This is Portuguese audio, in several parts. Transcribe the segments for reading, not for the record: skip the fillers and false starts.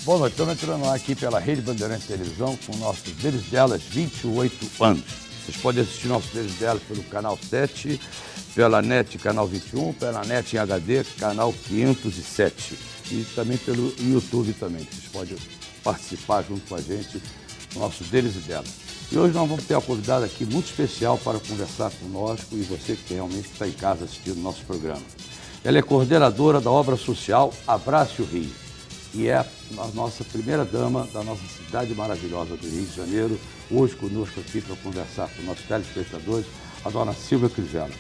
Boa noite, estamos entrando aqui pela Rede Bandeirantes Televisão com nossos Deles Delas 28 anos. Vocês podem assistir nossos Deles Delas pelo canal 7, pela NET canal 21, pela NET em HD canal 507 e também pelo YouTube também. Vocês podem participar junto com a gente do nosso Deles e Delas. E hoje nós vamos ter uma convidada aqui muito especial para conversar conosco e você que realmente está em casa assistindo o nosso programa. Ela é coordenadora da obra social Abrace o Rio e é a nossa primeira dama da nossa cidade maravilhosa do Rio de Janeiro, hoje conosco aqui para conversar com nossos telespectadores, a dona Silvia Crivella.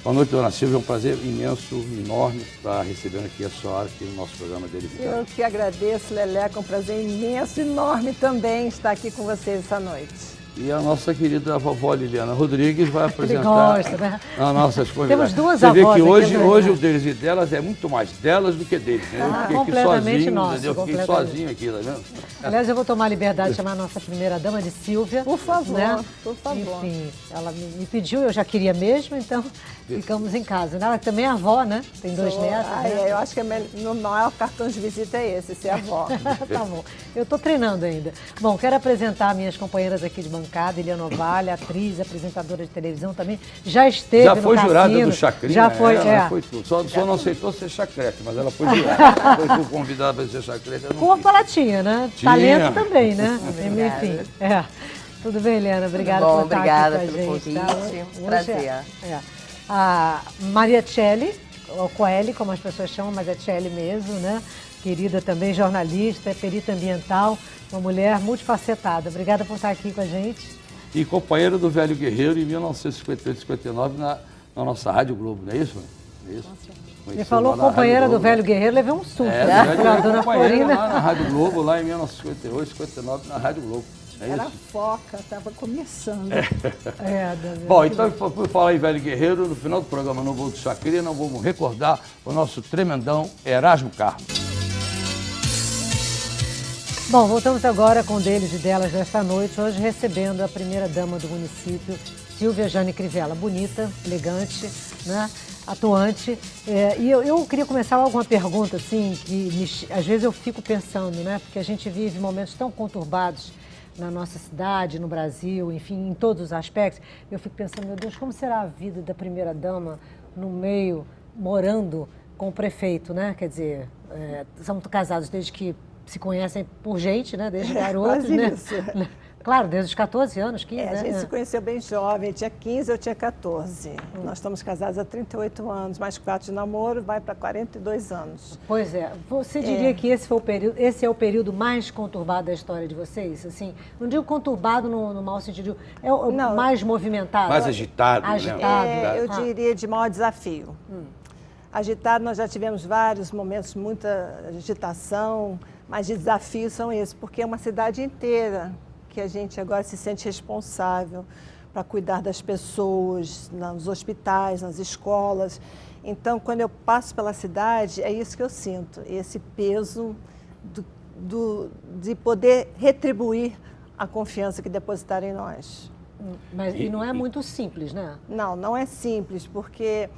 Boa noite, dona Silvia, é um prazer imenso, enorme estar recebendo aqui a senhora aqui no nosso programa dele. Eu que agradeço, Leleca, é um prazer imenso, enorme também estar aqui com vocês essa noite. E a nossa querida vovó Liliana Rodrigues vai apresentar gosta, né? as nossas convidadas. Temos duas Você vê avós que aqui, hoje o deles e delas é muito mais delas do que deles. Né? Eu fiquei aqui sozinho, nosso, entendeu? Eu fiquei sozinho aqui, tá vendo? Aliás, eu vou tomar a liberdade de chamar a nossa primeira dama de Silvia. Por favor, né? por favor. Enfim, ela me pediu, eu já queria mesmo, então ficamos em casa. Ela também é avó, né? Tem dois netos. Né? Eu acho que o maior cartão de visita é esse, ser avó. Tá bom. Eu estou treinando ainda. Bom, quero apresentar minhas companheiras aqui de bancada, Eliana Ovalle, atriz, apresentadora de televisão também. Já esteve já no foi Cassino. jurada do Chacrinha. Já foi, ela foi tudo. Só não aceitou ser chacrete, mas ela foi jurada. Foi convidada para ser chacrete. Corpo ela tinha, né? Tinha. Talento também, né? Enfim, Tudo bem, Eliana? Obrigada por estar obrigada aqui com a pelo gente. convite. Tá? Prazer. A Maria Tchelle, ou Coeli, como as pessoas chamam, mas é Tchelle mesmo, né? Querida também, jornalista, perita ambiental, uma mulher multifacetada. Obrigada por estar aqui com a gente. E companheira do Velho Guerreiro em 1958, 59 na nossa Rádio Globo, não é isso? Não é isso? Ele falou companheira do Velho Guerreiro, levei um susto. A dona Florinda lá na Rádio Globo, lá em 1958, 59, na Rádio Globo. É Era isso? foca, estava começando. Bom, então, por falar em Velho Guerreiro, no final do programa Não Vou do Chacrinha, nós vamos recordar o nosso tremendão Erasmo Carlos. Bom, voltamos agora com deles e delas desta noite, hoje recebendo a primeira-dama do município, Silvia Jane Crivella, bonita, elegante, né? Atuante. E eu queria começar logo uma pergunta, assim, que às vezes eu fico pensando, né? Porque a gente vive momentos tão conturbados na nossa cidade, no Brasil, enfim, em todos os aspectos. Eu fico pensando, meu Deus, como será a vida da primeira-dama no meio, morando com o prefeito, né? Quer dizer, são casados desde que se conhecem por gente, né? Desde garotos, né? Isso. Claro, desde os 14 anos, 15, A né? gente se conheceu bem jovem, tinha 15, eu tinha 14. Nós estamos casados há 38 anos, mais 4 de namoro, vai para 42 anos. Pois é. Você diria que esse é o período mais conturbado da história de vocês? Assim, não digo conturbado no mau sentido, é o mais movimentado. Mais agitado. Agitado. Eu diria de maior desafio. Agitado, nós já tivemos vários momentos, muita agitação, mas de desafios são esses, porque é uma cidade inteira que a gente agora se sente responsável para cuidar das pessoas, nos hospitais, nas escolas. Então, quando eu passo pela cidade, é isso que eu sinto, esse peso de poder retribuir a confiança que depositaram em nós. Mas, e não é muito simples, né? Não, não é simples, porque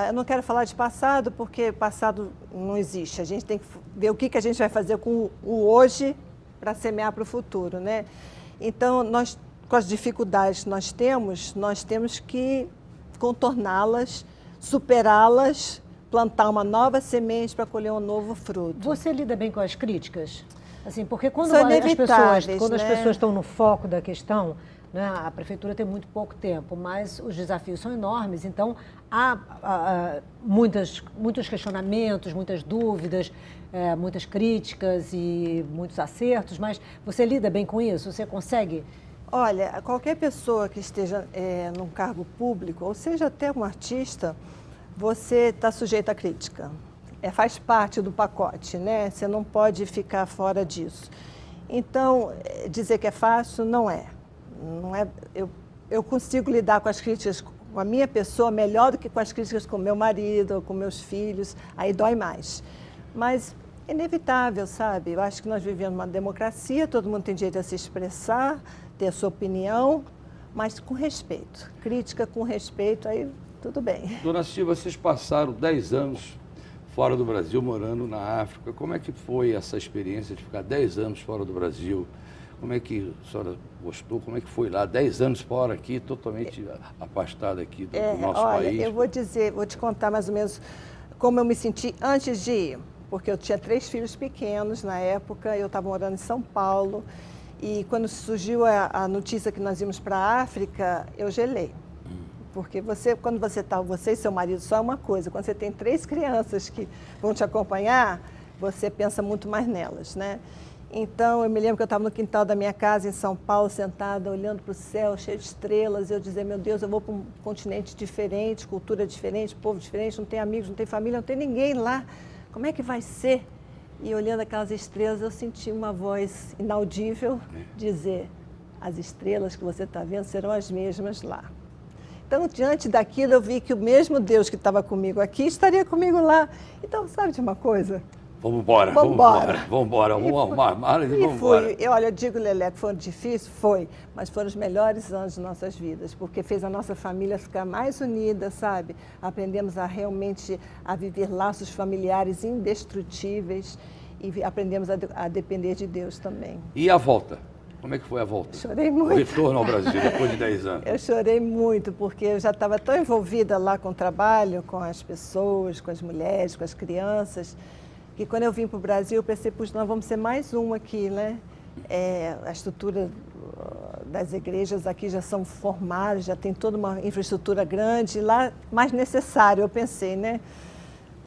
eu não quero falar de passado, porque passado não existe. A gente tem que ver o que a gente vai fazer com o hoje para semear para o futuro, né? Então, nós, com as dificuldades que nós temos que contorná-las, superá-las, plantar uma nova semente para colher um novo fruto. Você lida bem com as críticas? Assim, porque quando São as inevitáveis, pessoas estão no foco da questão, né, a prefeitura tem muito pouco tempo, mas os desafios são enormes, então há muitos questionamentos, muitas dúvidas, muitas críticas e muitos acertos, mas você lida bem com isso? Você consegue? Olha, qualquer pessoa que esteja num cargo público, ou seja até um artista, você está sujeito à crítica. Faz parte do pacote, né? Você não pode ficar fora disso. Então, dizer que é fácil, não é. Não é. Eu consigo lidar com as críticas com a minha pessoa melhor do que com as críticas com meu marido ou com meus filhos. Aí dói mais. Mas é inevitável, sabe? Eu acho que nós vivemos uma democracia, todo mundo tem direito a se expressar, ter a sua opinião, mas com respeito. Crítica com respeito, aí tudo bem. Dona Silvia, vocês passaram 10 anos fora do Brasil, morando na África. Como é que foi essa experiência de ficar 10 anos fora do Brasil? Como é que a senhora gostou? Como é que foi lá? 10 anos fora aqui, totalmente afastada aqui do nosso país. Eu vou te contar mais ou menos como eu me senti antes de ir. Porque eu tinha 3 filhos pequenos na época, eu estava morando em São Paulo. E quando surgiu a notícia que nós íamos para a África, eu gelei. Porque quando você está, você e seu marido só é uma coisa. Quando você tem 3 crianças que vão te acompanhar, você pensa muito mais nelas, né? Então, eu me lembro que eu estava no quintal da minha casa em São Paulo, sentada, olhando para o céu, cheio de estrelas. Eu dizia, meu Deus, eu vou para um continente diferente, cultura diferente, povo diferente, não tem amigos, não tem família, não tem ninguém lá. Como é que vai ser? E olhando aquelas estrelas, eu senti uma voz inaudível dizer, as estrelas que você está vendo serão as mesmas lá. Então, diante daquilo, eu vi que o mesmo Deus que estava comigo aqui estaria comigo lá. Então, sabe de uma coisa? Vamos embora. Vamos arrumar malas e vamos embora. Olha, eu digo, Lelé, que foi difícil? Foi, mas foram os melhores anos de nossas vidas, porque fez a nossa família ficar mais unida, sabe? Aprendemos realmente a viver laços familiares indestrutíveis e aprendemos a depender de Deus também. E a volta? Como é que foi a volta? Chorei muito. O retorno ao Brasil, depois de 10 anos. Eu chorei muito, porque eu já estava tão envolvida lá com o trabalho, com as pessoas, com as mulheres, com as crianças, que quando eu vim para o Brasil, eu pensei, puxa, nós vamos ser mais um aqui, né? A estrutura das igrejas aqui já são formadas, já tem toda uma infraestrutura grande, lá mais necessário, eu pensei, né?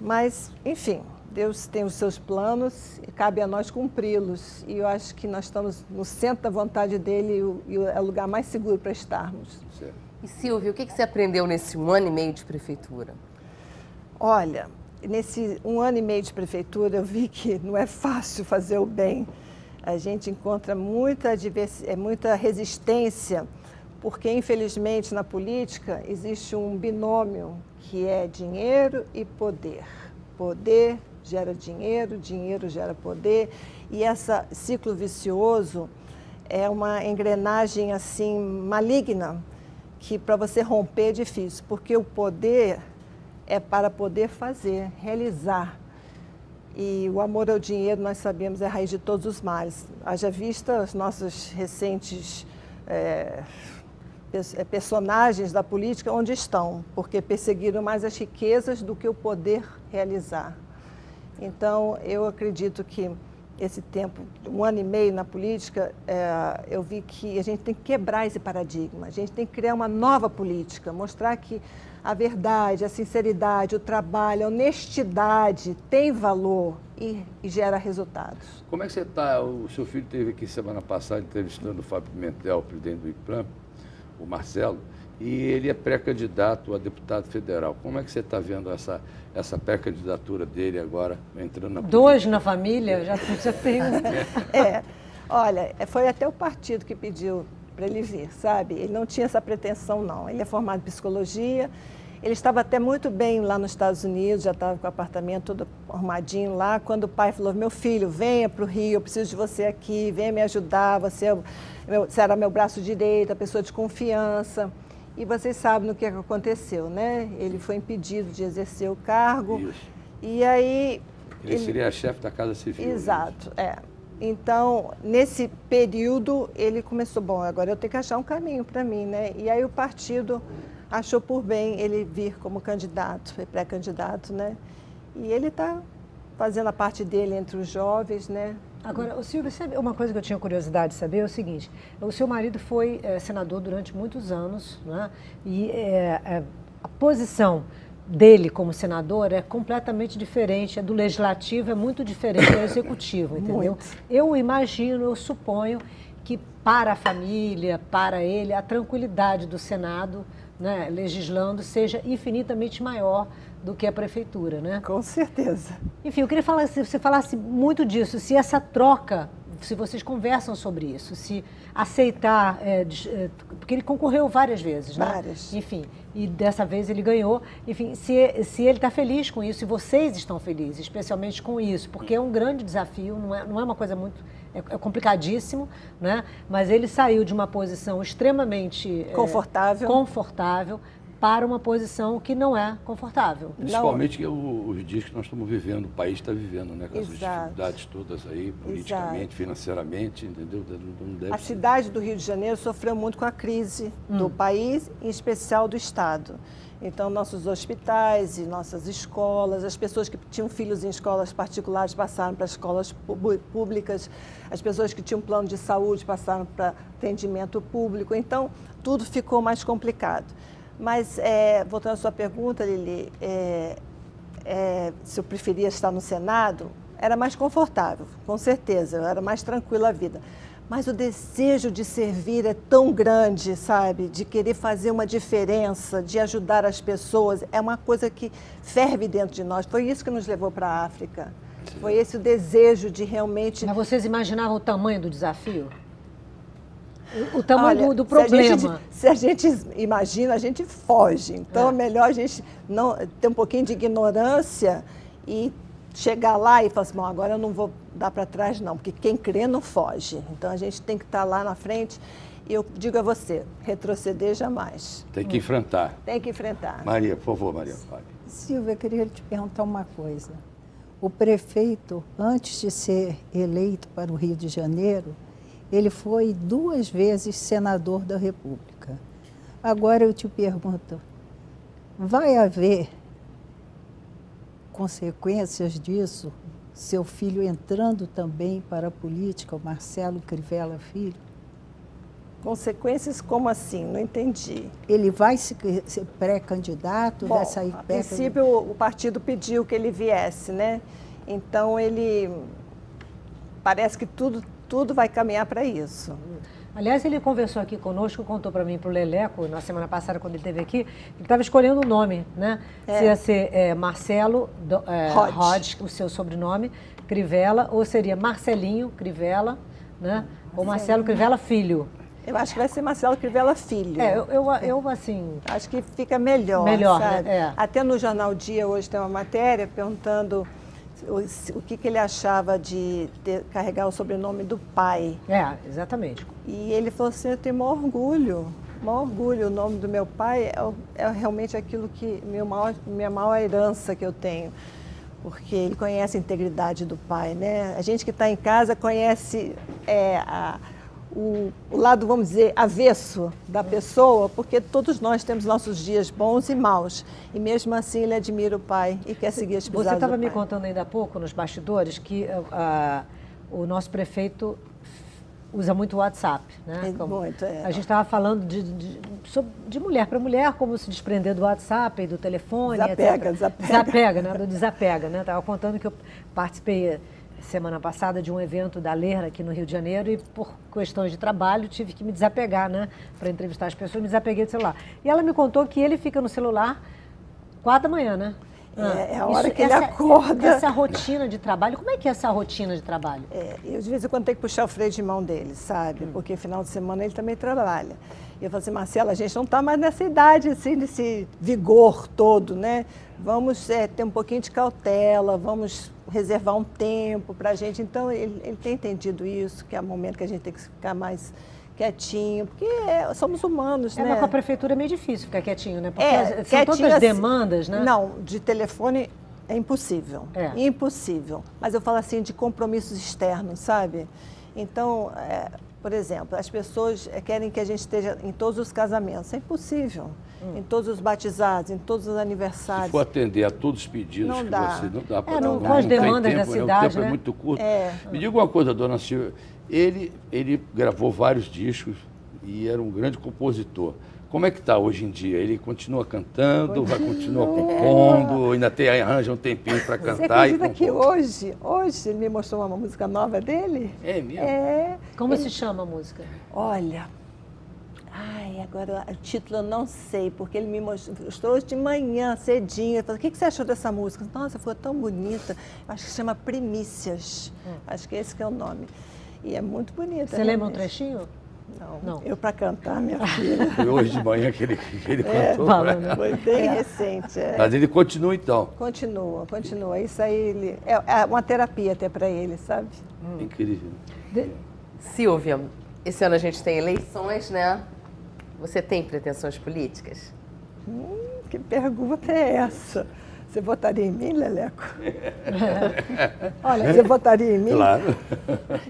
Mas, enfim, Deus tem os seus planos e cabe a nós cumpri-los. E eu acho que nós estamos no centro da vontade dele e é o lugar mais seguro para estarmos. Certo. E Silvia, o que você aprendeu nesse 1 ano e meio de prefeitura? Olha, nesse 1 ano e meio de prefeitura, eu vi que não é fácil fazer o bem. A gente encontra muita resistência, porque, infelizmente, na política existe um binômio que é dinheiro e poder. Poder gera dinheiro, dinheiro gera poder, e esse ciclo vicioso é uma engrenagem assim maligna, que para você romper é difícil, porque o poder é para poder fazer, realizar. E o amor ao dinheiro, nós sabemos, é a raiz de todos os males. Haja vista os nossos recentes personagens da política, onde estão, porque perseguiram mais as riquezas do que o poder realizar. Então, eu acredito que esse tempo, 1 ano e meio na política, eu vi que a gente tem que quebrar esse paradigma, a gente tem que criar uma nova política, mostrar que a verdade, a sinceridade, o trabalho, a honestidade tem valor e gera resultados. Como é que você está? O seu filho esteve aqui semana passada entrevistando o Fábio Pimentel, presidente do IPLAN, o Marcelo, e ele é pré-candidato a deputado federal. Como é que você está vendo essa pré-candidatura dele agora, entrando na política? 2 na família, já tem um. Olha, foi até o partido que pediu para ele vir, sabe? Ele não tinha essa pretensão, não. Ele é formado em psicologia, ele estava até muito bem lá nos Estados Unidos, já estava com o apartamento todo arrumadinho lá, quando o pai falou, meu filho, venha para o Rio, eu preciso de você aqui, venha me ajudar, você era meu braço direito, a pessoa de confiança. E vocês sabem o que aconteceu, né? Ele foi impedido de exercer o cargo. Isso. E aí... Ele seria chefe da Casa Civil. Exato, Então, nesse período, ele começou, bom, agora eu tenho que achar um caminho para mim, né? E aí o partido achou por bem ele vir como candidato, foi pré-candidato, né? E ele está fazendo a parte dele entre os jovens, né? Agora, o Silvio, sabe uma coisa que eu tinha curiosidade de saber é o seguinte, o seu marido foi senador durante muitos anos, né? E a posição dele como senador é completamente diferente, do legislativo é muito diferente do executivo, entendeu? Muito. Eu imagino, eu suponho que para a família, para ele, a tranquilidade do Senado, né, legislando, seja infinitamente maior do que a prefeitura, né? Com certeza. Enfim, eu queria falar, se você falasse muito disso, se essa troca, se vocês conversam sobre isso, se aceitar, porque ele concorreu várias vezes, né? Várias. Enfim, e dessa vez ele ganhou. Enfim, se ele está feliz com isso, e vocês estão felizes, especialmente com isso, porque é um grande desafio, não é uma coisa muito... É complicadíssimo, né? Mas ele saiu de uma posição extremamente... Confortável. confortável, para uma posição que não é confortável. Principalmente os dias que nós estamos vivendo, o país está vivendo, né? Com essas Exato. dificuldades todas aí, politicamente, financeiramente, entendeu? Não deve A ser. cidade do Rio de Janeiro sofreu muito com a crise do país, em especial do Estado. Então, nossos hospitais e nossas escolas, as pessoas que tinham filhos em escolas particulares passaram para escolas públicas, as pessoas que tinham plano de saúde passaram para atendimento público. Então, tudo ficou mais complicado. Mas, voltando à sua pergunta, Lili, se eu preferia estar no Senado, era mais confortável, com certeza, era mais tranquila a vida. Mas o desejo de servir é tão grande, sabe? De querer fazer uma diferença, de ajudar as pessoas, é uma coisa que ferve dentro de nós. Foi isso que nos levou para a África. Foi esse o desejo de realmente... Mas vocês imaginavam o tamanho do desafio? O tamanho Olha, do problema? Se a gente imagina, a gente foge. Então é melhor a gente não ter um pouquinho de ignorância e chegar lá e falar assim, bom, agora eu não vou dar para trás não, porque quem crê não foge. Então a gente tem que estar lá na frente. E eu digo a você, retroceder jamais. Tem que enfrentar. Tem que enfrentar. Maria, por favor, Maria, fale. Silvia, eu queria te perguntar uma coisa. O prefeito, antes de ser eleito para o Rio de Janeiro, ele foi 2 vezes senador da República. Agora eu te pergunto, vai haver consequências disso? Seu filho entrando também para a política, o Marcelo Crivella Filho? Consequências como assim? Não entendi. Ele vai ser pré-candidato, vai sair a pré-candidato? princípio o partido pediu que ele viesse, né? Então ele... Parece que tudo vai caminhar para isso. Aliás, ele conversou aqui conosco, contou para mim, para o Leleco, na semana passada, quando ele esteve aqui, ele estava escolhendo o nome, né? Se ia ser Marcelo Rodge, o seu sobrenome, Crivella, ou seria Marcelinho Crivella, né? Ou Marcelo Crivella Filho. Eu acho que vai ser Marcelo Crivella Filho. Eu assim... Acho que fica melhor, sabe? né? Até no Jornal Dia hoje tem uma matéria perguntando o que ele achava de carregar o sobrenome do pai. Exatamente. E ele falou assim, eu tenho maior orgulho, o nome do meu pai é realmente aquilo que, minha maior herança que eu tenho, porque ele conhece a integridade do pai, né? A gente que está em casa conhece o lado, vamos dizer, avesso da pessoa, porque todos nós temos nossos dias bons e maus. E mesmo assim ele admira o pai e quer seguir as pisadas do pai. Você estava me contando ainda há pouco, nos bastidores, que o nosso prefeito usa muito o WhatsApp, né? Muito, A gente estava falando de mulher para mulher, como se desprender do WhatsApp e do telefone, Desapega. Desapega, né? Estava contando que eu participei semana passada de um evento da Lerna aqui no Rio de Janeiro e por questões de trabalho tive que me desapegar, né? Para entrevistar as pessoas, me desapeguei do celular. E ela me contou que ele fica no celular 4 da manhã, né? É a hora que ele acorda. Essa rotina de trabalho, como é que é essa rotina de trabalho? Eu de vez em quando tenho que puxar o freio de mão dele, sabe? Porque final de semana ele também trabalha. E eu falo assim, Marcelo, a gente não está mais nessa idade, assim, desse vigor todo, né? Vamos ter um pouquinho de cautela, vamos reservar um tempo para a gente. Então, ele tem entendido isso, que é o momento que a gente tem que ficar mais quietinho, porque somos humanos, né? Mas com a prefeitura é meio difícil ficar quietinho, né? Porque são tantas demandas, né? Não, de telefone é impossível. Impossível. Mas eu falo assim, de compromissos externos, sabe? Então, por exemplo, as pessoas querem que a gente esteja em todos os casamentos. É impossível. Em todos os batizados, em todos os aniversários. Se for atender a todos os pedidos Não que dá. você não dá para... Com as demandas da cidade, o tempo né? é muito curto. Me diga uma coisa, dona Silvia. Ele gravou vários discos e era um grande compositor. Como é que está hoje em dia? Ele continua cantando, vai continuar compondo, ainda arranja um tempinho para cantar e compor? Você acredita que hoje ele me mostrou uma música nova dele? É mesmo? Como se chama a música? Olha, agora o título eu não sei, porque ele me mostrou hoje de manhã, cedinho. Ele falou, o que você achou dessa música? Nossa, foi tão bonita. Acho que se chama Primícias. Acho que esse que é o nome. E é muito bonita. Você lembra um trechinho? Não. Eu para cantar, minha filha. Foi hoje de manhã que ele cantou. Foi bem recente. Mas ele continua então? Continua. Isso aí é uma terapia até para ele, sabe? Incrível. Silvia, esse ano a gente tem eleições, né? Você tem pretensões políticas? Que pergunta é essa? Você votaria em mim, Leleco? Olha, Você votaria em mim? Claro.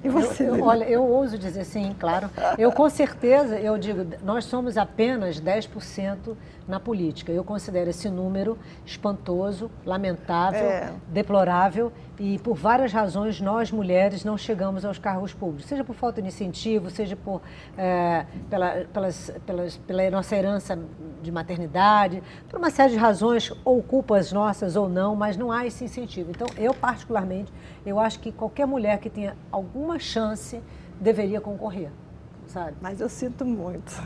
E você, Leleco? Olha, eu ouso dizer sim, claro. Eu com certeza, eu digo, nós somos apenas 10% na política. Eu considero esse número espantoso, lamentável, deplorável e por várias razões nós mulheres não chegamos aos cargos públicos, seja por falta de incentivo, seja por, pela nossa herança de maternidade, por uma série de razões, ou culpas nossas ou não, mas não há esse incentivo. Então, eu particularmente, eu acho que qualquer mulher que tenha alguma chance deveria concorrer, sabe? Mas eu sinto muito.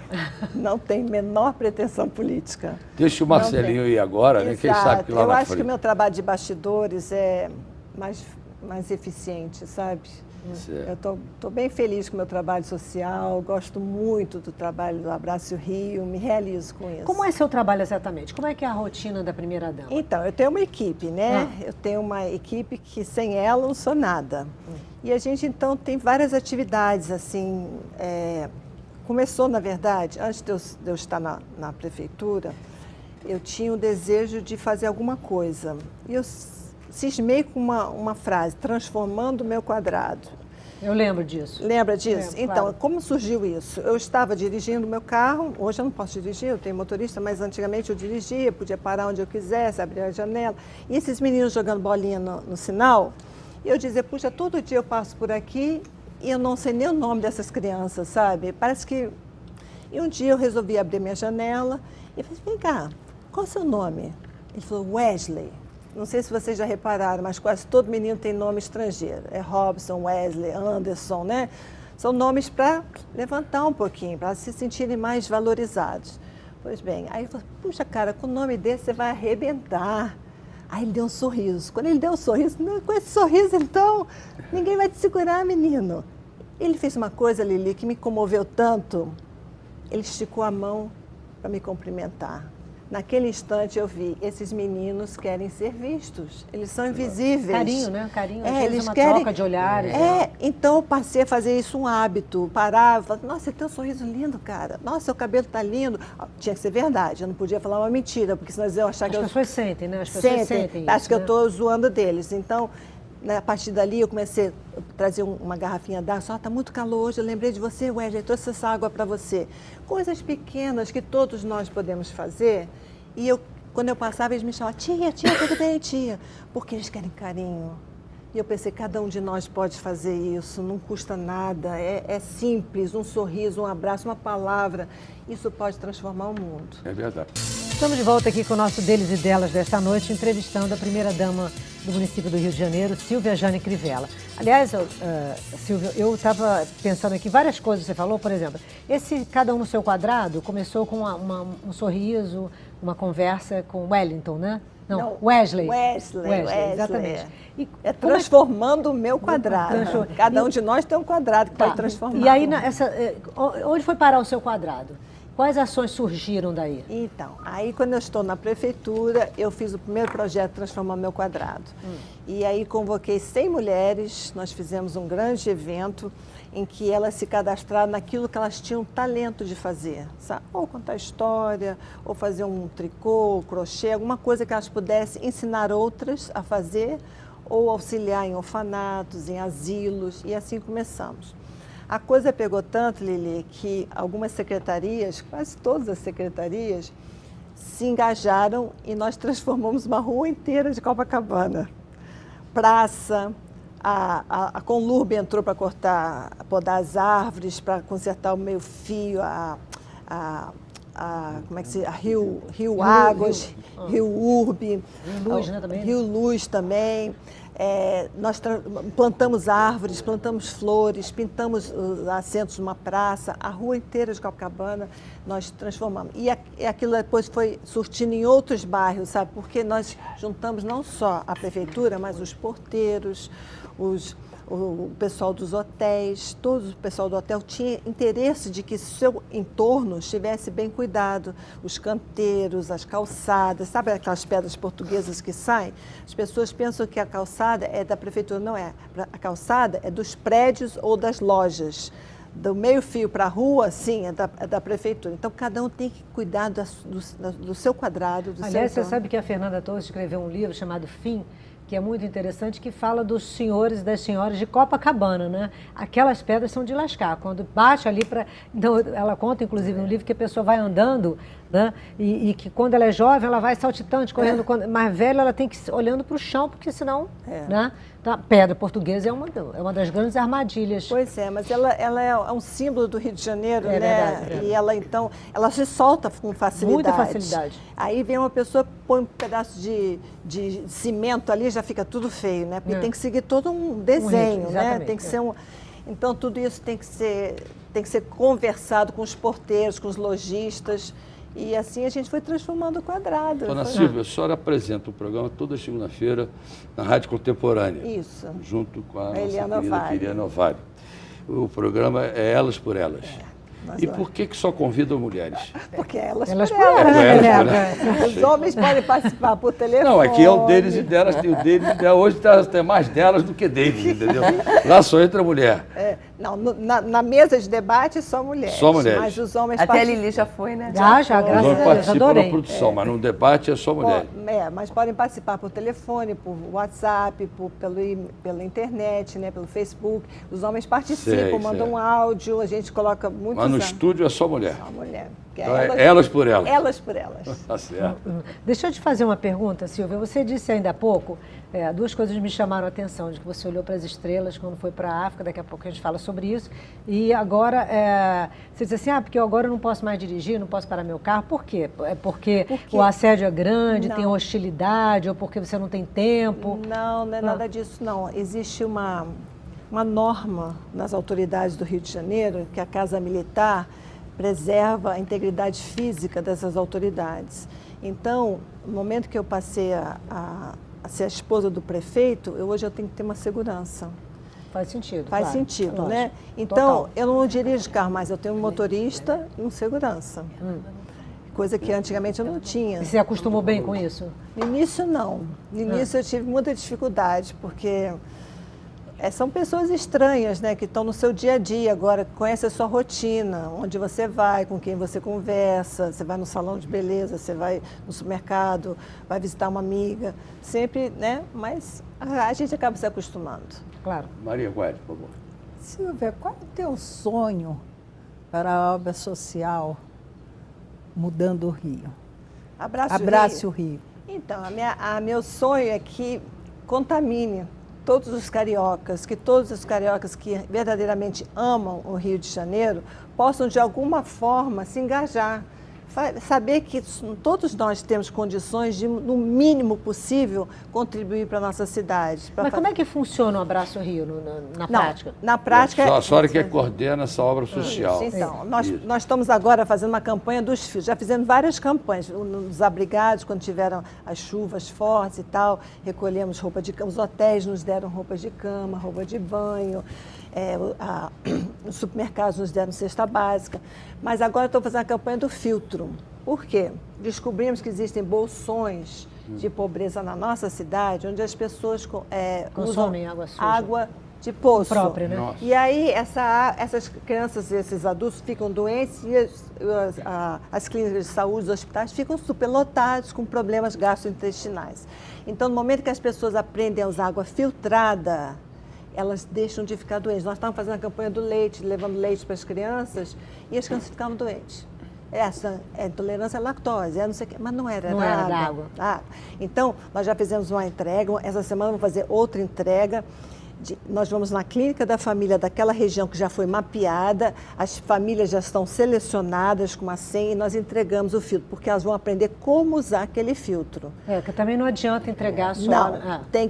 Não tem menor pretensão política. Deixa o Marcelinho ir agora, né? Quem sabe que lá eu na acho frente. que o meu trabalho de bastidores é mais eficiente, sabe? Certo. Eu estou bem feliz com o meu trabalho social, gosto muito do trabalho do Abraço Rio, me realizo com isso. Como é seu trabalho exatamente? Como é que é a rotina da primeira-dama? Então, eu tenho uma equipe, né? Eu tenho uma equipe que sem ela eu não sou nada. E a gente, então, tem várias atividades, assim, começou, na verdade, antes de eu estar na prefeitura, eu tinha o desejo de fazer alguma coisa. E eu cismei com uma frase, transformando o meu quadrado. Eu lembro disso. Lembra disso? Lembro, Então, claro. como surgiu isso? Eu estava dirigindo o meu carro, hoje eu não posso dirigir, eu tenho motorista, mas antigamente eu dirigia, podia parar onde eu quisesse, abrir a janela. E esses meninos jogando bolinha no sinal, eu dizia, puxa, todo dia eu passo por aqui e eu não sei nem o nome dessas crianças, sabe? Parece que... E um dia eu resolvi abrir minha janela e falei, vem cá, qual é o seu nome? Ele falou, Wesley. Não sei se vocês já repararam, mas quase todo menino tem nome estrangeiro. É Robson, Wesley, Anderson, né? São nomes para levantar um pouquinho, para se sentirem mais valorizados. Pois bem, aí eu falei, puxa, cara, com o nome desse você vai arrebentar. Aí ele deu um sorriso. Quando ele deu um sorriso, com esse sorriso, então, ninguém vai te segurar, menino. Ele fez uma coisa, Lili, que me comoveu tanto. Ele esticou a mão para me cumprimentar. Naquele instante eu vi, esses meninos querem ser vistos, eles são invisíveis. Carinho, né? Carinho, às vezes eles uma querem... troca de olhares. Né? Então eu passei a fazer isso um hábito, parava, falava, nossa, você tem um sorriso lindo, cara, nossa, seu cabelo tá lindo. Tinha que ser verdade, eu não podia falar uma mentira, porque senão eles iam achar que As pessoas sentem, né? As pessoas sentem acho isso, que eu né? estou zoando deles. Então, né, a partir dali eu comecei a trazer uma garrafinha d'água, só está muito calor hoje, eu lembrei de você, Wesley, trouxe essa água para você. Coisas pequenas que todos nós podemos fazer, e quando eu passava, eles me chamavam, tia, tudo bem, tia? Porque eles querem carinho. E eu pensei, cada um de nós pode fazer isso, não custa nada, é simples, um sorriso, um abraço, uma palavra. Isso pode transformar o mundo. É verdade. Estamos de volta aqui com o nosso Deles e Delas desta noite, entrevistando a primeira-dama do município do Rio de Janeiro, Silvia Jane Crivella. Aliás, Silvia, eu estava pensando aqui, várias coisas que você falou, por exemplo, esse Cada Um no Seu Quadrado começou com um sorriso, uma conversa com Wellington, né? Não, Wesley. Wesley, exatamente. E transformando o meu quadrado. Cada um de nós tem um quadrado que pode transformar. E aí, onde foi parar o seu quadrado? Quais ações surgiram daí? Então, aí quando eu estou na prefeitura, eu fiz o primeiro projeto Transformar Meu Quadrado. E aí convoquei 100 mulheres, nós fizemos um grande evento em que elas se cadastraram naquilo que elas tinham talento de fazer, sabe? Ou contar história, ou fazer um tricô, crochê, alguma coisa que elas pudessem ensinar outras a fazer, ou auxiliar em orfanatos, em asilos, e assim começamos. A coisa pegou tanto, Lili, que algumas secretarias, quase todas as secretarias, se engajaram e nós transformamos uma rua inteira de Copacabana. Praça, a Conlurb entrou para podar as árvores, para consertar o meio-fio, como é que se diz? Rio Águas, Rio Urbe, Rio Luz, né, também? Rio Luz também. Nós plantamos árvores, plantamos flores, pintamos os assentos de uma praça, a rua inteira de Copacabana nós transformamos. E aquilo depois foi surtindo em outros bairros, sabe? Porque nós juntamos não só a prefeitura, mas os porteiros, o pessoal dos hotéis, todo o pessoal do hotel tinha interesse de que seu entorno estivesse bem cuidado. Os canteiros, as calçadas, sabe aquelas pedras portuguesas que saem? As pessoas pensam que a calçada é da prefeitura, não é. A calçada é dos prédios ou das lojas. do meio-fio para a rua, sim, é da prefeitura. Então, cada um tem que cuidar do seu quadrado, do Aliás, seu você sabe que a Fernanda Torres escreveu um livro chamado Fim, que é muito interessante, que fala dos senhores e das senhoras de Copacabana, né? Aquelas pedras são de lascar. Quando bate ali para... Então, ela conta, inclusive, no livro, que a pessoa vai andando, né? E que quando ela é jovem, ela vai saltitante, correndo. Quando mais velha, ela tem que ir olhando para o chão, porque senão... Né? Então, a pedra portuguesa é uma das grandes armadilhas. Pois é, mas ela é um símbolo do Rio de Janeiro, É né? verdade. E ela, então, ela se solta com facilidade. Muita facilidade. Aí vem uma pessoa, põe um pedaço de cimento ali, já fica tudo feio, né? Porque tem que seguir todo um desenho, né? Tem que ser um... Então, tudo isso tem que ser conversado com os porteiros, com os lojistas. E assim a gente foi transformando o quadrado. Dona Silvia, a senhora apresenta o programa toda segunda-feira na Rádio Contemporânea. Isso. Junto com a nossa Eliana querida Ovário. Eliana Ovário. O programa é Elas por Elas. E por que só convidam mulheres? Porque elas Elas por por elas. elas, elas, né, né? Fernanda? Os homens podem participar por telefone. Não, aqui é o deles e delas, tem o deles e delas. Hoje tem mais delas do que deles, entendeu? Lá só entra mulher. Não, na mesa de debate só mulheres. Só mulheres. Mas os homens Até a participam. Lili já foi, né? Já, Os graças homens a Deus, participam da adorei. produção, mas no debate é só mulher. Mas podem participar por telefone, por WhatsApp, pela internet, né, pelo Facebook. Os homens participam, Sei, mandam sei. um áudio, a gente coloca muitos... Mas no estúdio é só mulher. Só mulher. Porque Então é elas por elas. Elas por elas. Tá certo. Deixa eu te fazer uma pergunta, Silvia. Você disse ainda há pouco, duas coisas me chamaram a atenção, de que você olhou para as estrelas quando foi para a África, daqui a pouco a gente fala sobre isso, e agora você disse assim, porque eu agora não posso mais dirigir, não posso parar meu carro. Por quê? É porque o assédio é grande, tem hostilidade, ou porque você não tem tempo? Não é nada disso, não. Existe uma norma nas autoridades do Rio de Janeiro, que a Casa Militar preserva a integridade física dessas autoridades. Então, no momento que eu passei a ser a esposa do prefeito, hoje eu tenho que ter uma segurança. Faz sentido. Faz claro, sentido, lógico. né? Então, Total. eu não dirijo carro mais, eu tenho um motorista e um segurança. Coisa que antigamente eu não tinha. E você acostumou bem com isso? No início, não. No início eu tive muita dificuldade, porque são pessoas estranhas, né, que estão no seu dia a dia agora, conhecem a sua rotina, onde você vai, com quem você conversa, você vai no salão de beleza, você vai no supermercado, vai visitar uma amiga, sempre, né, mas a gente acaba se acostumando. Claro. Maria Guedes, por favor. Silvia, qual é o teu sonho para a obra social Mudando o Rio? Abrace o Rio. Então, meu sonho é que contamine todos os cariocas, que todos os cariocas que verdadeiramente amam o Rio de Janeiro possam, de alguma forma, se engajar. Saber que todos nós temos condições de, no mínimo possível, contribuir para a nossa cidade. Mas como é que funciona o Abraço Rio na prática? Na prática... A senhora que coordena essa obra social. Isso, então, nós estamos agora fazendo uma campanha dos fios. Já fizemos várias campanhas. Nos abrigados, quando tiveram as chuvas fortes e tal, recolhemos roupa de cama. Os hotéis nos deram roupas de cama, roupa de banho. Os supermercados nos deram cesta básica. Mas agora estou fazendo a campanha do filtro. Por quê? Descobrimos que existem bolsões de pobreza na nossa cidade, onde as pessoas consomem usam água suja. água de poço. Própria, né? Nossa. E aí essas crianças e esses adultos ficam doentes e as clínicas de saúde, os hospitais ficam superlotados com problemas gastrointestinais. Então, no momento que as pessoas aprendem a usar água filtrada, elas deixam de ficar doentes. Nós estávamos fazendo a campanha do leite, levando leite para as crianças, e as crianças ficavam doentes. Essa é intolerância à lactose, não sei o quê, mas não era, Não era era da água. Então, nós já fizemos uma entrega, essa semana vamos fazer outra entrega. Nós vamos na clínica da família daquela região que já foi mapeada, as famílias já estão selecionadas com uma senha e nós entregamos o filtro, porque elas vão aprender como usar aquele filtro. Que também não adianta entregar só... Não,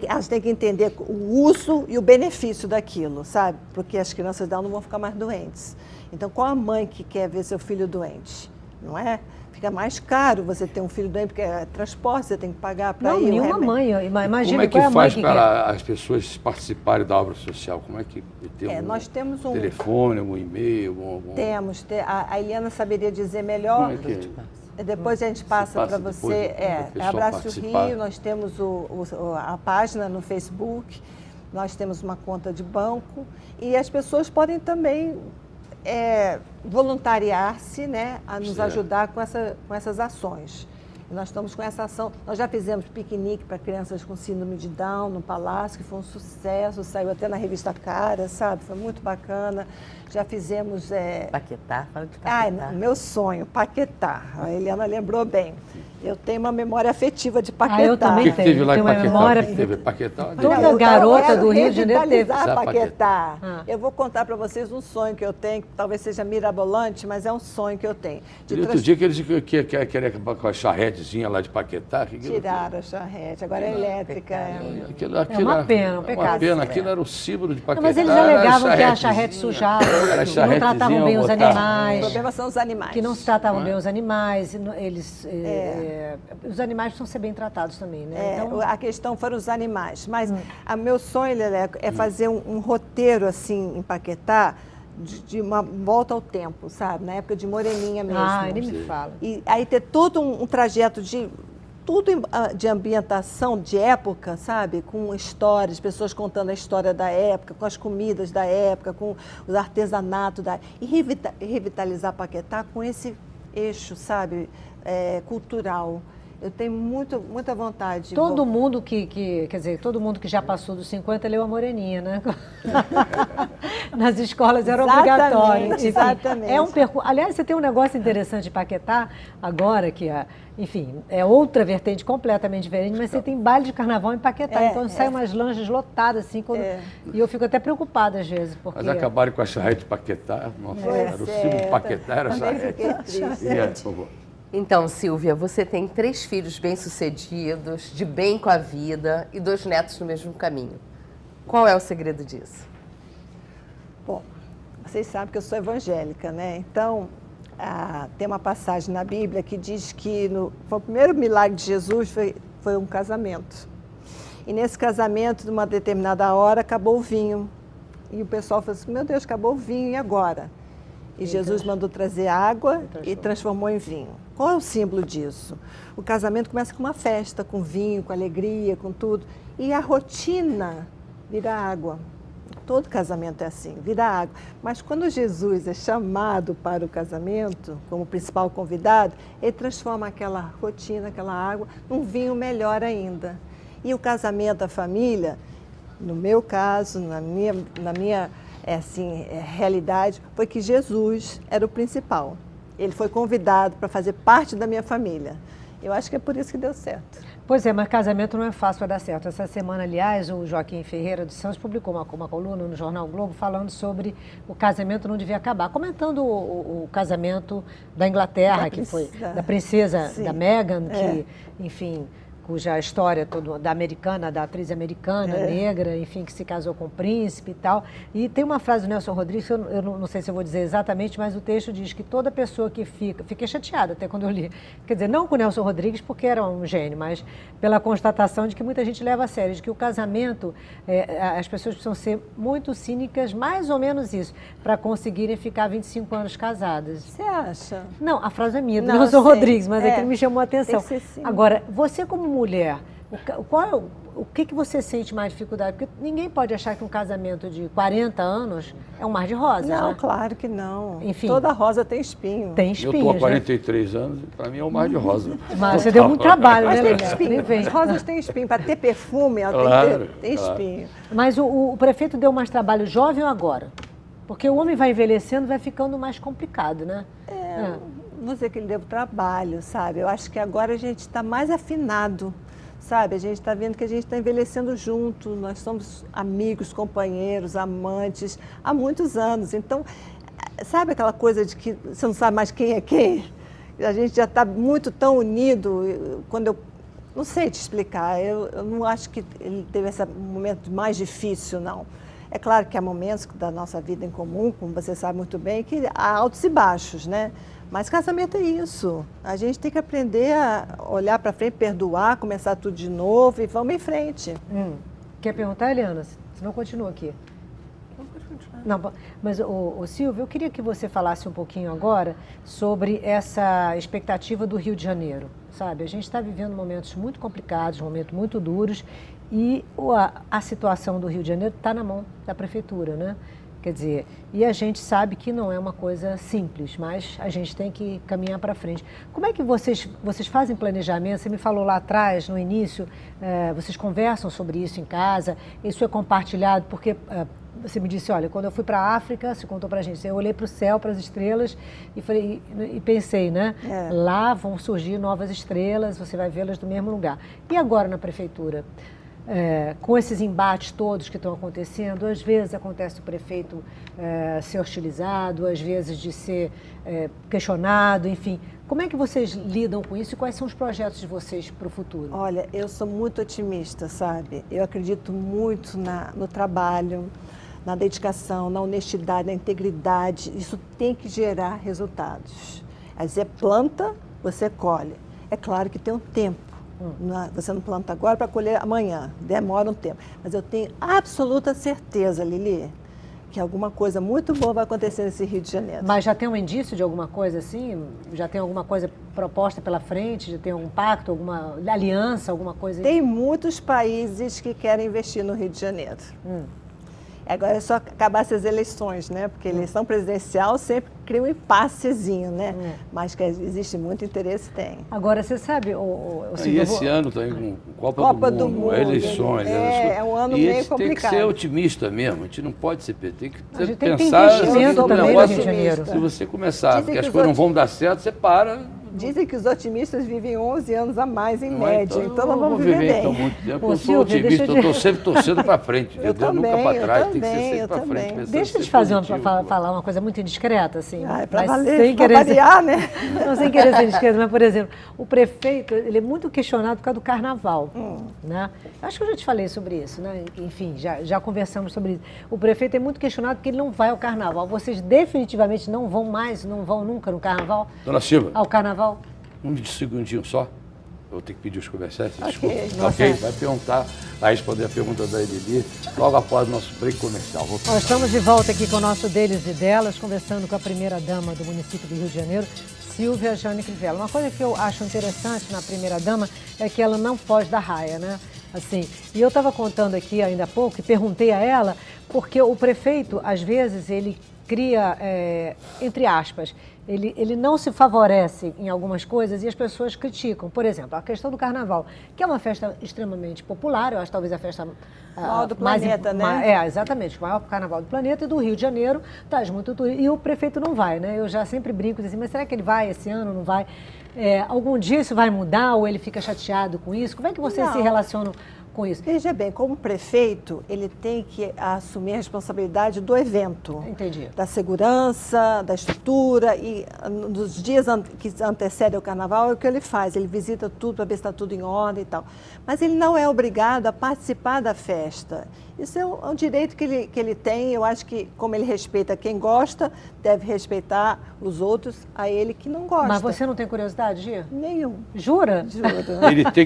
elas têm que entender o uso e o benefício daquilo, sabe? Porque as crianças delas não vão ficar mais doentes. Então, qual a mãe que quer ver seu filho doente? Não é? Fica mais caro você ter um filho doente, porque é transporte, você tem que pagar para ir. Não, nenhuma mãe. Imagina Como é que qual é a mãe faz que para as pessoas participarem da obra social? Como é que tem nós temos um telefone, um e-mail? Temos. A Eliana saberia dizer melhor. Como é que Depois a gente passa para você. Abraço Rio, nós temos a página no Facebook, nós temos uma conta de banco e as pessoas podem também voluntariar-se, né, a nos Certo. ajudar com essas ações. E nós estamos com essa ação. Nós já fizemos piquenique para crianças com síndrome de Down no Palácio, que foi um sucesso, saiu até na revista Cara, sabe? Foi muito bacana. Já fizemos... Paquetá, fala de Paquetá. meu sonho, Paquetá. A Eliana lembrou bem. Eu tenho uma memória afetiva de Paquetá. eu também O que teve lá em Tem uma Paquetá? memória- O que teve? Paquetá? Toda Eu garota quero do Rio de Janeiro teve. revitalizar Sabe Paquetá. Ah. Eu vou contar para vocês um sonho que eu tenho, que talvez seja mirabolante, mas é um sonho que eu tenho. De E outro dia que eles querem acabar com a charretezinha lá de Paquetá. tirar a charrete, agora é elétrica. Aquilo uma pena, um uma pecado. pena, aquilo era o símbolo de Paquetá. Não, mas eles era alegavam que a charretezinha. charrete sujava, Era que não charretezinha, tratavam bem os botar- O animais, problema são os animais. que não se tratavam bem os animais, e eles, os animais precisam ser bem tratados também, né? Então, A questão foram os animais. Mas o meu sonho, Leleco, é fazer um roteiro assim em Paquetá de uma volta ao tempo, sabe? Na época de Moreninha mesmo. nem me fala. E aí ter todo um trajeto de de ambientação de época, sabe? Com histórias, pessoas contando a história da época, com as comidas da época, com os artesanatos e revitalizar Paquetá com esse eixo, sabe? Cultural. Eu tenho muita vontade. Todo mundo quer dizer, todo mundo que já passou dos 50 leu a Moreninha, né? Nas escolas era Exatamente, obrigatório. Enfim, exatamente. É um percurso. Aliás, você tem um negócio interessante de Paquetá agora, que enfim, é outra vertente completamente diferente, mas você tem baile de carnaval em Paquetá, então saem umas lanchas lotadas, assim, e eu fico até preocupada às vezes. Porque... Mas acabaram com a charrete de Paquetá. Nossa, era o símbolo de Paquetá, era a Também charrete. fiquei triste. Por favor. Então, Silvia, você tem 3 filhos bem-sucedidos, de bem com a vida e 2 netos no mesmo caminho. Qual é o segredo disso? Bom, vocês sabem que eu sou evangélica, né? Então, tem uma passagem na Bíblia que diz que foi o primeiro milagre de Jesus foi um casamento. E nesse casamento, numa determinada hora, acabou o vinho. E o pessoal falou assim, meu Deus, acabou o vinho, e agora? E Jesus mandou trazer água e transformou em vinho. Qual é o símbolo disso? O casamento começa com uma festa, com vinho, com alegria, com tudo. E a rotina vira água. Todo casamento é assim, vira água. Mas quando Jesus é chamado para o casamento, como principal convidado, ele transforma aquela rotina, aquela água, num vinho melhor ainda. E o casamento, a família, no meu caso, na minha realidade, foi que Jesus era o principal. Ele foi convidado para fazer parte da minha família. Eu acho que é por isso que deu certo. Pois é, mas casamento não é fácil para dar certo. Essa semana, aliás, o Joaquim Ferreira dos Santos publicou uma coluna no Jornal Globo falando sobre o casamento não devia acabar, comentando o casamento da Inglaterra, que foi da princesa, da Meghan, que, enfim, cuja história toda da americana, da atriz americana, negra, enfim, que se casou com o príncipe e tal. E tem uma frase do Nelson Rodrigues, eu não sei se eu vou dizer exatamente, mas o texto diz que toda pessoa que fiquei chateada até quando eu li, quer dizer, não com o Nelson Rodrigues porque era um gênio, mas pela constatação de que muita gente leva a sério, de que o casamento, as pessoas precisam ser muito cínicas, mais ou menos isso, para conseguirem ficar 25 anos casadas. Você acha? Não, a frase é minha, do Não, Nelson eu sei. Rodrigues, mas é que me chamou a atenção. Tem que ser cínico. Agora, você como mulher, o que você sente mais dificuldade? Porque ninguém pode achar que um casamento de 40 anos é um mar de rosas, Não, né? claro que não. Enfim. Toda rosa tem espinho. Tem Eu espinhos, estou há né? 43 anos e para mim é um mar de rosa. Mas você deu muito trabalho, né, Mas tem Lelé? espinho. Nem vem. As rosas têm espinho. Para ter perfume, ela Claro, tem claro. espinho. Mas o prefeito deu mais trabalho jovem ou agora? Porque o homem vai envelhecendo, vai ficando mais complicado, né? Não vou dizer que ele deu trabalho, sabe? Eu acho que agora a gente está mais afinado, sabe? A gente está vendo que a gente está envelhecendo junto, nós somos amigos, companheiros, amantes, há muitos anos. Então, sabe aquela coisa de que você não sabe mais quem é quem? A gente já está muito tão unido, quando eu... Não sei te explicar, eu não acho que ele teve esse momento mais difícil, não. É claro que há momentos da nossa vida em comum, como você sabe muito bem, que há altos e baixos, né? Mas casamento é isso. A gente tem que aprender a olhar para frente, perdoar, começar tudo de novo e vamos em frente. Quer perguntar, Eliana? Senão continua aqui. Não, mas, o Silvio, eu queria que você falasse um pouquinho agora sobre essa expectativa do Rio de Janeiro, sabe? A gente está vivendo momentos muito complicados, momentos muito duros, e a situação do Rio de Janeiro está na mão da prefeitura, né? Quer dizer, e a gente sabe que não é uma coisa simples, mas a gente tem que caminhar para frente. Como é que vocês fazem planejamento? Você me falou lá atrás, no início, vocês conversam sobre isso em casa, isso é compartilhado, porque você me disse, olha, quando eu fui para a África, você contou para a gente, eu olhei para o céu, para as estrelas e pensei, né? Lá vão surgir novas estrelas, você vai vê-las no mesmo lugar. E agora na prefeitura? Com esses embates todos que estão acontecendo, às vezes acontece o prefeito ser hostilizado, às vezes de ser questionado, enfim. Como é que vocês lidam com isso e quais são os projetos de vocês para o futuro? Olha, eu sou muito otimista, sabe? Eu acredito muito no trabalho, na dedicação, na honestidade, na integridade. Isso tem que gerar resultados. Você planta, você colhe. É claro que tem um tempo. Você não planta agora para colher amanhã, demora um tempo. Mas eu tenho absoluta certeza, Lili, que alguma coisa muito boa vai acontecer nesse Rio de Janeiro. Mas já tem um indício de alguma coisa assim? Já tem alguma coisa proposta pela frente? Já tem algum pacto, alguma aliança, alguma coisa? Tem muitos países que querem investir no Rio de Janeiro. Agora é só acabar essas eleições, né? Porque eleição presidencial sempre cria um impassezinho, né? Mas que existe muito interesse, tem. Agora, você sabe, E esse ano também com Copa do Mundo, eleições. É um ano meio complicado. Tem que ser otimista mesmo, a gente não pode ser PT, tem que a gente tem pensar... que ter investimento também no Rio de Janeiro. Se você começar, porque as coisas não vão dar certo, você para... Dizem que os otimistas vivem 11 anos a mais em média, então nós vamos viver bem. Então, muito tempo. Eu sou otimista, eu estou sempre torcendo para frente, eu entendeu? Também, nunca para trás, tem que ser também, sempre para frente. Deixa eu te falar uma coisa muito indiscreta, assim. É para valer, para variar, né? Não, sem querer ser indiscreta, mas, por exemplo, o prefeito, ele é muito questionado por causa do carnaval, né? Acho que eu já te falei sobre isso, né? Enfim, já conversamos sobre isso. O prefeito é muito questionado porque ele não vai ao carnaval. Vocês definitivamente não vão nunca no carnaval? Dona Silva. Ao carnaval? Um segundinho só. Eu vou ter que pedir os comerciantes, Ok. desculpa. Ok, vai perguntar, vai responder a pergunta da Elili logo após o nosso break comercial. Nós estamos de volta aqui com o nosso Deles e Delas, conversando com a primeira-dama do município do Rio de Janeiro, Silvia Jane Crivella. Uma coisa que eu acho interessante na primeira-dama é que ela não foge da raia, né? Assim, e eu estava contando aqui ainda há pouco e perguntei a ela, porque o prefeito, às vezes, ele cria, entre aspas, ele não se favorece em algumas coisas e as pessoas criticam. Por exemplo, a questão do carnaval, que é uma festa extremamente popular, eu acho talvez a festa maior do planeta, né? Exatamente, o maior carnaval do planeta e do Rio de Janeiro, traz muito turismo. E o prefeito não vai, né? Eu já sempre brinco assim, mas será que ele vai esse ano, não vai? Algum dia isso vai mudar ou ele fica chateado com isso? Como é que vocês se relacionam com isso? Veja bem, como prefeito, ele tem que assumir a responsabilidade do evento. Entendi. Da segurança, da estrutura e nos dias que antecedem o carnaval é o que ele faz. Ele visita tudo para ver se está tudo em ordem e tal. Mas ele não é obrigado a participar da festa. Isso é um direito que ele tem. Eu acho que, como ele respeita quem gosta, deve respeitar os outros, a ele que não gosta. Mas você não tem curiosidade, Gia? Nenhum. Jura? Juro. Ele tem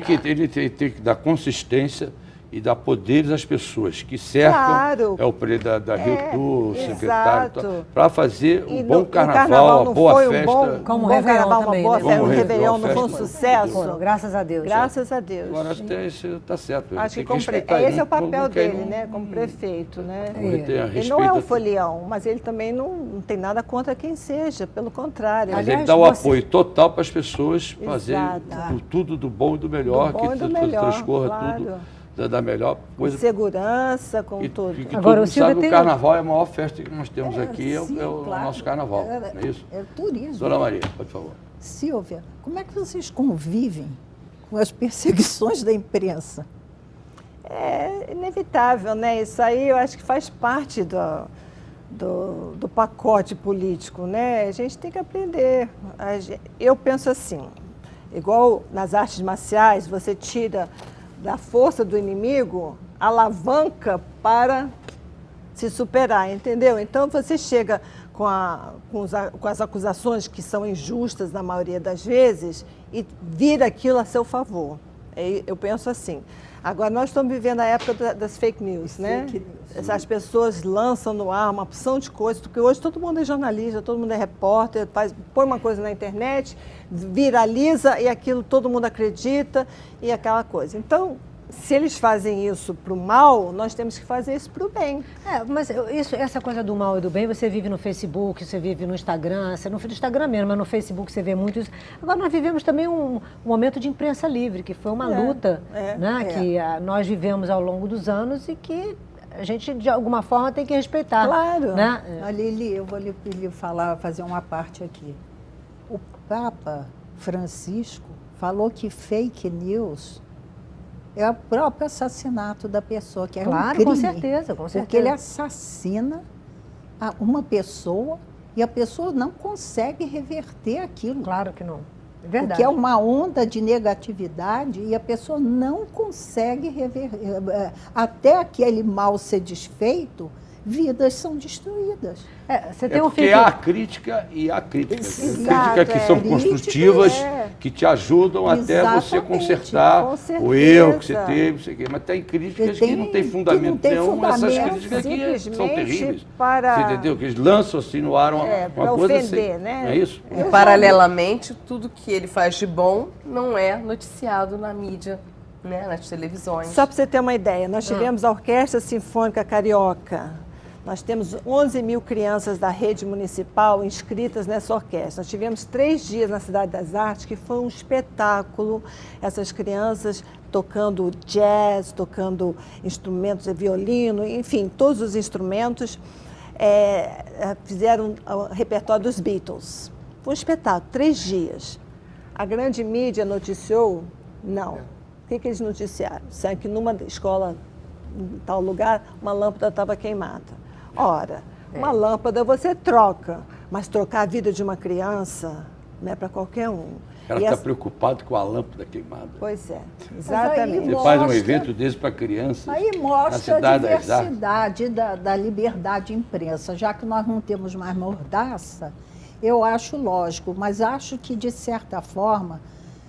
que dar consistência e dar poderes às pessoas que cercam o presidente da Rio Tour, o secretário, para fazer um bom carnaval, uma boa festa. Como um bom carnaval, também, uma boa né? festa, um Réveillon não foi um sucesso. Foram, graças a Deus. Graças a Deus. Agora acho que isso está certo. Acho que esse é o papel dele, né? Como prefeito, né? Ele não é um folião, mas ele também não tem nada contra quem seja, pelo contrário. Mas ele dá o apoio total para as pessoas fazerem tudo do bom e do melhor, que tudo transcorra tudo da melhor coisa. Com segurança, com tudo. E agora, todo mundo sabe que o carnaval é a maior festa que nós temos aqui, é o nosso carnaval, não é isso? É o turismo. Dona Maria, por favor. Silvia, como é que vocês convivem com as perseguições da imprensa? É inevitável, né? Isso aí eu acho que faz parte do pacote político, né? A gente tem que aprender. Eu penso assim, igual nas artes marciais, você tira da força do inimigo, alavanca para se superar, entendeu? Então você chega com as acusações que são injustas na maioria das vezes e vira aquilo a seu favor. Eu penso assim. Agora, nós estamos vivendo a época das fake news, né? As pessoas lançam no ar uma opção de coisas, porque hoje todo mundo é jornalista, todo mundo é repórter, põe uma coisa na internet, viraliza e aquilo todo mundo acredita e aquela coisa. Então, se eles fazem isso para o mal, nós temos que fazer isso para o bem. Mas essa coisa do mal e do bem, você vive no Facebook, você vive no Instagram, você não no Instagram mesmo, mas no Facebook você vê muito isso. Agora nós vivemos também um momento de imprensa livre, que foi uma luta, né, que nós vivemos ao longo dos anos e que a gente, de alguma forma, tem que respeitar. Claro. Né? Lili, eu vou lhe fazer uma parte aqui. O Papa Francisco falou que fake news é o próprio assassinato da pessoa, que é um crime. Com certeza, com certeza. Porque ele assassina uma pessoa e a pessoa não consegue reverter aquilo. Claro que não. É verdade. Porque é uma onda de negatividade e a pessoa não consegue reverter. Até aquele mal ser desfeito, vidas são destruídas. Você tem porque há a crítica e há críticas. Críticas que são construtivas, que te ajudam até você consertar o erro que você teve, não sei o quê. Mas tem críticas que não têm fundamento nenhum. Essas críticas aqui são terríveis. Você entendeu? Que eles lançam assim no ar uma coisa ofender, assim. né? Não é isso? E, paralelamente, tudo que ele faz de bom não é noticiado na mídia, né, nas televisões. Só para você ter uma ideia, nós tivemos a Orquestra Sinfônica Carioca. Nós temos 11 mil crianças da rede municipal inscritas nessa orquestra. Nós tivemos 3 dias na Cidade das Artes, que foi um espetáculo. Essas crianças tocando jazz, tocando instrumentos de violino, enfim, todos os instrumentos. Fizeram o repertório dos Beatles. Foi um espetáculo, 3 dias. A grande mídia noticiou? Não. O que eles noticiaram? Disseram que numa escola, em tal lugar, uma lâmpada estava queimada. Ora, uma lâmpada você troca, mas trocar a vida de uma criança não é para qualquer um. Ela está preocupada com a lâmpada queimada. Pois é, exatamente. Você faz um evento desse para crianças. Aí mostra a diversidade da liberdade de imprensa. Já que nós não temos mais mordaça, eu acho lógico, mas acho que, de certa forma,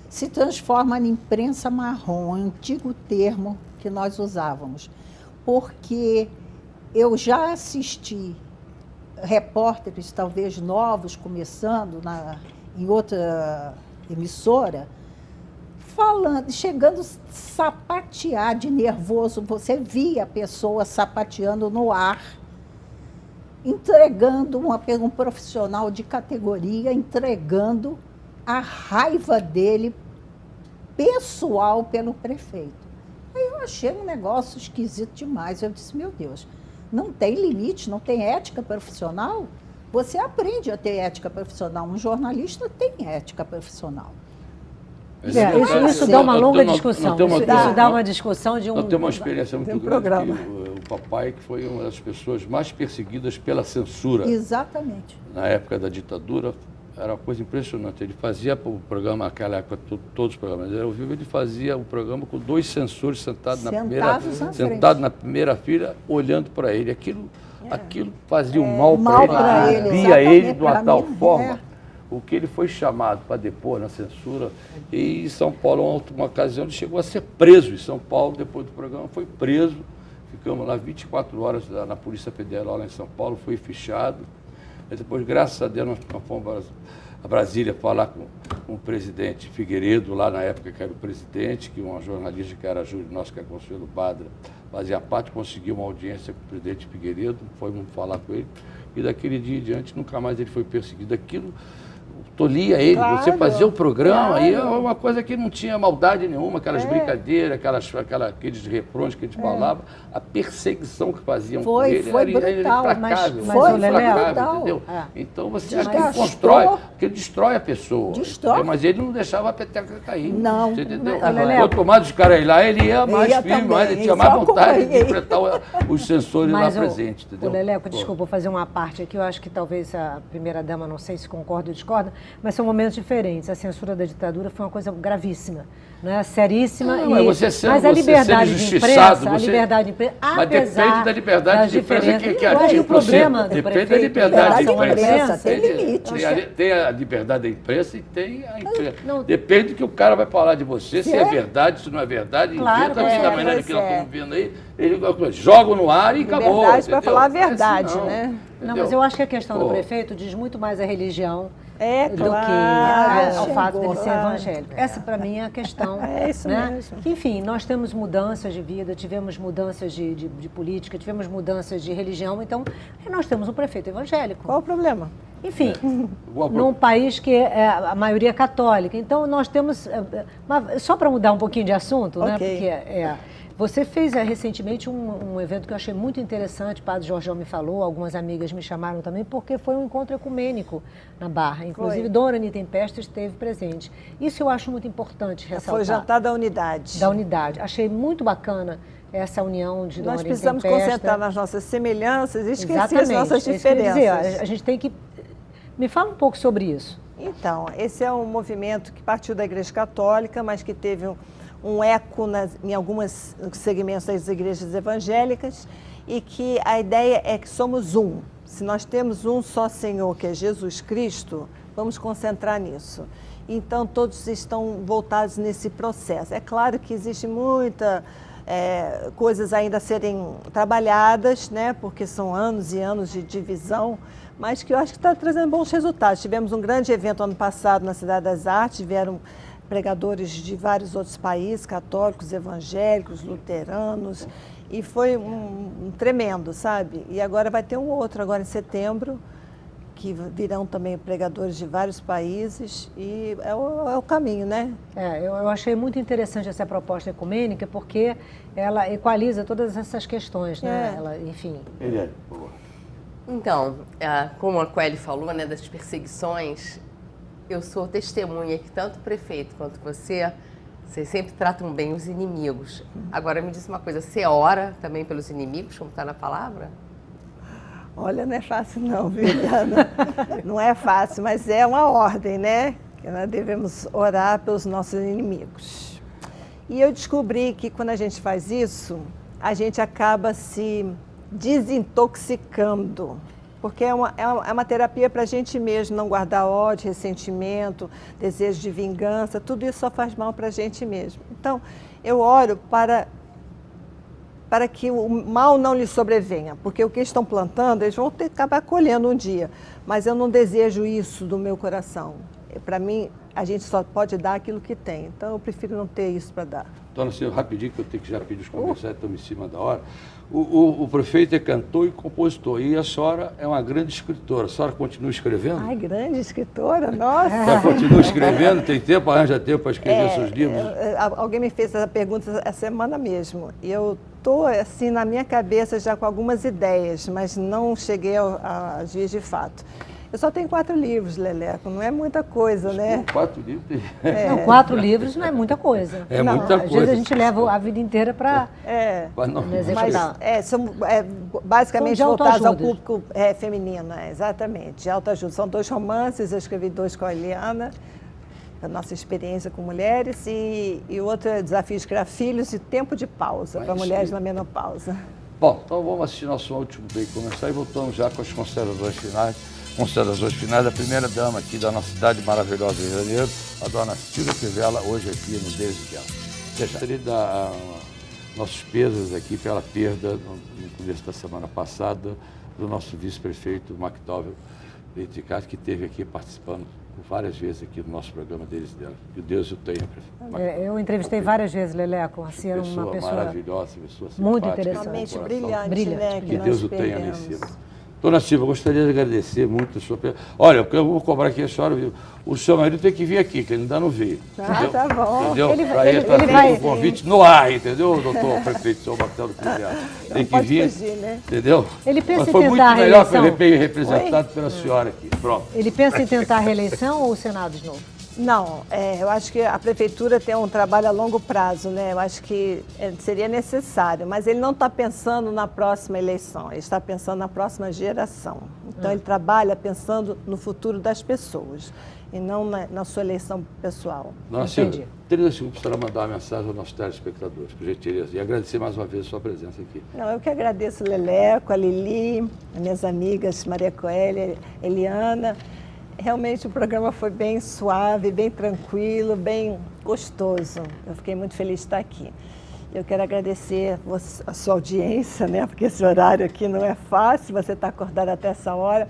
se transforma em imprensa marrom, um antigo termo que nós usávamos. Porque eu já assisti repórteres, talvez novos, começando em outra emissora, falando, chegando a sapatear de nervoso. Você via a pessoa sapateando no ar, entregando um profissional de categoria, entregando a raiva dele pessoal pelo prefeito. Aí eu achei um negócio esquisito demais. Eu disse, meu Deus, não tem limite, não tem ética profissional? Você aprende a ter ética profissional. Um jornalista tem ética profissional. Isso dá uma longa discussão. Isso dá uma discussão de um... Nós temos uma experiência muito grande. O papai, que foi uma das pessoas mais perseguidas pela censura. Exatamente. Na época da ditadura, era uma coisa impressionante. Ele fazia o programa, naquela época, todos os programas eram ao vivo, ele fazia o programa com 2 censores sentados na primeira fila, olhando para ele. Aquilo fazia um mal para ele, via ele de uma tal forma. O que ele foi chamado para depor na censura, e em São Paulo, uma ocasião, ele chegou a ser preso em São Paulo, depois do programa, foi preso. Ficamos lá 24 horas na Polícia Federal, lá em São Paulo, foi fichado. Mas depois, graças a Deus, nós fomos a Brasília falar com o presidente Figueiredo, lá na época que era o presidente, que uma jornalista que era júri nosso, que era Consuelo Badra, fazia parte, conseguiu uma audiência com o presidente Figueiredo, fomos falar com ele, e daquele dia em diante nunca mais ele foi perseguido. Aquilo tolia ele, você fazia o programa, e é uma coisa que não tinha maldade nenhuma, aquelas brincadeiras, aqueles refrões que eles falavam, a perseguição que faziam com ele foi brutal, era implacável, foi implacável, entendeu? Então você constrói, porque ele destrói a pessoa, mas ele não deixava a peteca cair, não, você entendeu? Quanto mais os caras iam lá, ele ia mais firme, mais, ele tinha mais vontade de enfrentar os censores lá presentes, entendeu? Leleco, desculpa, vou fazer uma parte aqui, eu acho que talvez a primeira-dama, não sei se concorda ou discorda, mas são momentos diferentes. A censura da ditadura foi uma coisa gravíssima, né? Seríssima. Mas a liberdade de imprensa, mas depende da liberdade de imprensa que atinge o problema do depende da liberdade de imprensa. Tem limite. Tem a liberdade da imprensa e tem a imprensa. Depende do que o cara vai falar de você, se é verdade, se não é verdade, inventa da maneira que nós estamos vendo aí, ele joga no ar e acabou. Liberdade para falar a verdade, né? Não, mas eu acho que a questão do prefeito diz muito mais a religião, É, do claro. que ao Chegou, fato dele ser claro. evangélico. Essa, para mim, é a questão. É isso né? mesmo. Que, enfim, nós temos mudanças de vida, tivemos mudanças de política, tivemos mudanças de religião, então nós temos um prefeito evangélico. Qual o problema? Enfim, Boa num país que é a maioria católica. Então, nós temos... Só para mudar um pouquinho de assunto, né? Ok. Porque você fez recentemente um evento que eu achei muito interessante, o Padre Jorjão me falou, algumas amigas me chamaram também, porque foi um encontro ecumênico na Barra. Inclusive, Foi. Dona Anitta Tempesta esteve presente. Isso eu acho muito importante ressaltar. Foi o jantar da unidade. Da unidade. Achei muito bacana essa união de Dona Nós Anitta precisamos Tempesta. concentrar nas nossas semelhanças e esquecer Exatamente. as nossas É isso que eu ia diferenças. dizer, a gente tem que... Me fala um pouco sobre isso. Então, esse é um movimento que partiu da Igreja Católica, mas que teve um eco em alguns segmentos das igrejas evangélicas e que a ideia é que somos um. Se nós temos um só Senhor, que é Jesus Cristo, vamos concentrar nisso. Então, todos estão voltados nesse processo. É claro que existe muita coisas ainda a serem trabalhadas, né, porque são anos e anos de divisão, mas que eu acho que está trazendo bons resultados. Tivemos um grande evento ano passado na Cidade das Artes, vieram pregadores de vários outros países, católicos, evangélicos, luteranos, e foi um tremendo, sabe? E agora vai ter um outro, agora em setembro, que virão também pregadores de vários países, e é o caminho, né? Eu achei muito interessante essa proposta ecumênica, porque ela equaliza todas essas questões, né? Ela, enfim... Eliane, por favor. Então, como a Coeli falou, né, das perseguições, eu sou testemunha que tanto o prefeito quanto vocês sempre tratam bem os inimigos. Agora, me diz uma coisa, você ora também pelos inimigos, como está na palavra? Olha, não é fácil não, Viviana. Não é fácil, mas é uma ordem, né? Que nós devemos orar pelos nossos inimigos. E eu descobri que quando a gente faz isso, a gente acaba se desintoxicando, porque é uma terapia para a gente mesmo, não guardar ódio, ressentimento, desejo de vingança, tudo isso só faz mal para a gente mesmo. Então, eu oro para que o mal não lhe sobrevenha, porque o que estão plantando, eles vão acabar colhendo um dia, mas eu não desejo isso do meu coração. Para mim, a gente só pode dar aquilo que tem, então eu prefiro não ter isso para dar. Dona Silvia, rapidinho, que eu tenho que já pedir os comerciais, estamos em cima da hora. O prefeito é cantor e compositor, e a senhora é uma grande escritora. A senhora continua escrevendo? Ai, grande escritora, nossa! A senhora continua escrevendo? Tem tempo, arranja tempo para escrever seus livros? Alguém me fez essa pergunta essa semana mesmo, e eu estou, assim, na minha cabeça já com algumas ideias, mas não cheguei a dias de fato. Eu só tenho 4 livros, Leleco, não é muita coisa, né? 4 livros? Não, 4 livros não é muita coisa. É Não, muita às coisa. vezes a gente leva a vida inteira para Mas não, executar. São basicamente São de voltados ao autoajuda. público feminino, exatamente, de autoajuda. São 2 romances, eu escrevi 2 com a Eliana, a nossa experiência com mulheres, e o outro é Desafio de Criar Filhos e Tempo de Pausa, para mulheres na menopausa. Bom, então vamos assistir nosso último break começar e voltamos já com as considerações finais. Considerações finais da primeira dama aqui da nossa cidade maravilhosa do Rio de Janeiro, a dona Silvia Crivella, hoje aqui no Deus dela. Gostaria de dar nossos pesos aqui pela perda, no começo da semana passada, do nosso vice-prefeito, McDowell Leite-Castro, que esteve aqui participando várias vezes aqui do nosso programa Deles Dela. Que Deus o tenha, prefeito. Eu entrevistei várias vezes Leleco, assim, era uma pessoa maravilhosa, pessoa muito simpática, interessante. Realmente com brilhante, Brilhante. né? Que nós Deus o tenha lá em perdemos. cima. Dona Silvia, eu gostaria de agradecer muito a sua... Olha, eu vou cobrar aqui a senhora, viu? O seu marido tem que vir aqui, que ele ainda não veio. Ah, tá bom. Entendeu? Ele Para ele vai- feito um convite no ar, entendeu, doutor prefeito, seu Marcelo Crivella? Tem que pode vir, fugir, né? entendeu? Ele pensa Mas em foi muito tentar a melhor que ele reeleição? bem representado pela senhora aqui. Pronto. Ele pensa em tentar a reeleição ou o Senado de novo? Não, eu acho que a prefeitura tem um trabalho a longo prazo, né? Eu acho que seria necessário, mas ele não está pensando na próxima eleição, ele está pensando na próxima geração. Então, ele trabalha pensando no futuro das pessoas e não na sua eleição pessoal. Dona Entendi. Silvia, 30 segundos para mandar uma mensagem aos nossos telespectadores, por gentileza, e agradecer mais uma vez a sua presença aqui. Não, eu que agradeço Leleco, a Lili, as minhas amigas Maria Coelha, Eliana. Realmente o programa foi bem suave, bem tranquilo, bem gostoso. Eu fiquei muito feliz de estar aqui. Eu quero agradecer a sua audiência, né? Porque esse horário aqui não é fácil, você está acordado até essa hora.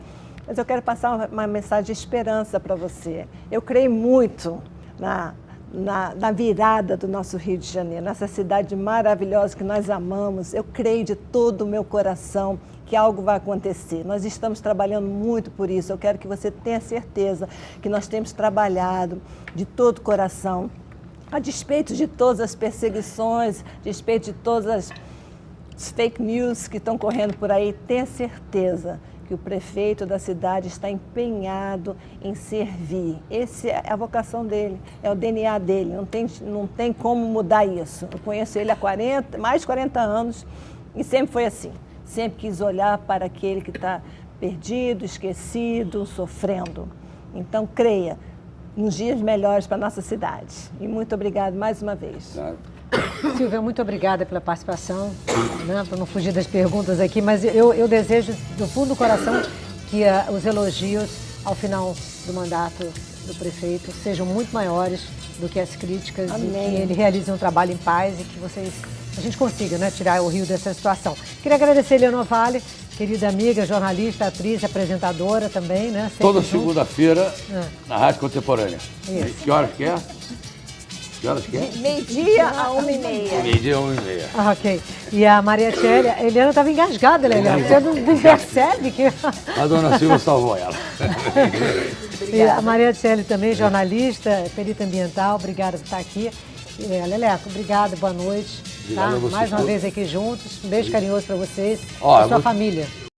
mas eu quero passar uma mensagem de esperança para você. Eu creio muito na virada do nosso Rio de Janeiro, nessa cidade maravilhosa que nós amamos. Eu creio de todo o meu coração que algo vai acontecer. Nós estamos trabalhando muito por isso. Eu quero que você tenha certeza que nós temos trabalhado de todo o coração, a despeito de todas as perseguições, a despeito de todas as fake news que estão correndo por aí. Tenha certeza que o prefeito da cidade está empenhado em servir. Essa é a vocação dele, é o DNA dele, não tem como mudar isso. Eu conheço ele há mais de 40 anos e sempre foi assim. Sempre quis olhar para aquele que está perdido, esquecido, sofrendo. Então, creia nos dias melhores para a nossa cidade. E muito obrigado mais uma vez. Silvia, muito obrigada pela participação, né, para não fugir das perguntas aqui, mas eu desejo do fundo do coração que os elogios ao final do mandato do prefeito sejam muito maiores do que as críticas. Amém. E que ele realize um trabalho em paz e que a gente consiga, né, tirar o Rio dessa situação. Queria agradecer a Eleonor Vale, querida amiga, jornalista, atriz, apresentadora também, né? Toda segunda-feira É. na Rádio Contemporânea. Isso. Que horas que é? Que horas que é? Meio-dia a 1h30. Meio-dia, 1h30. Ah, ok. E a Maria Tchelia, a Eliana estava engasgada, né, Eliana? Você não percebe que... A dona Silva salvou ela. E a Maria Tchelia também, jornalista, perita ambiental, obrigada por estar aqui. E, Leleco, obrigada, boa noite. Obrigado a você Mais uma todos. vez aqui juntos. Um beijo carinhoso para vocês Ó, e sua eu vou- família.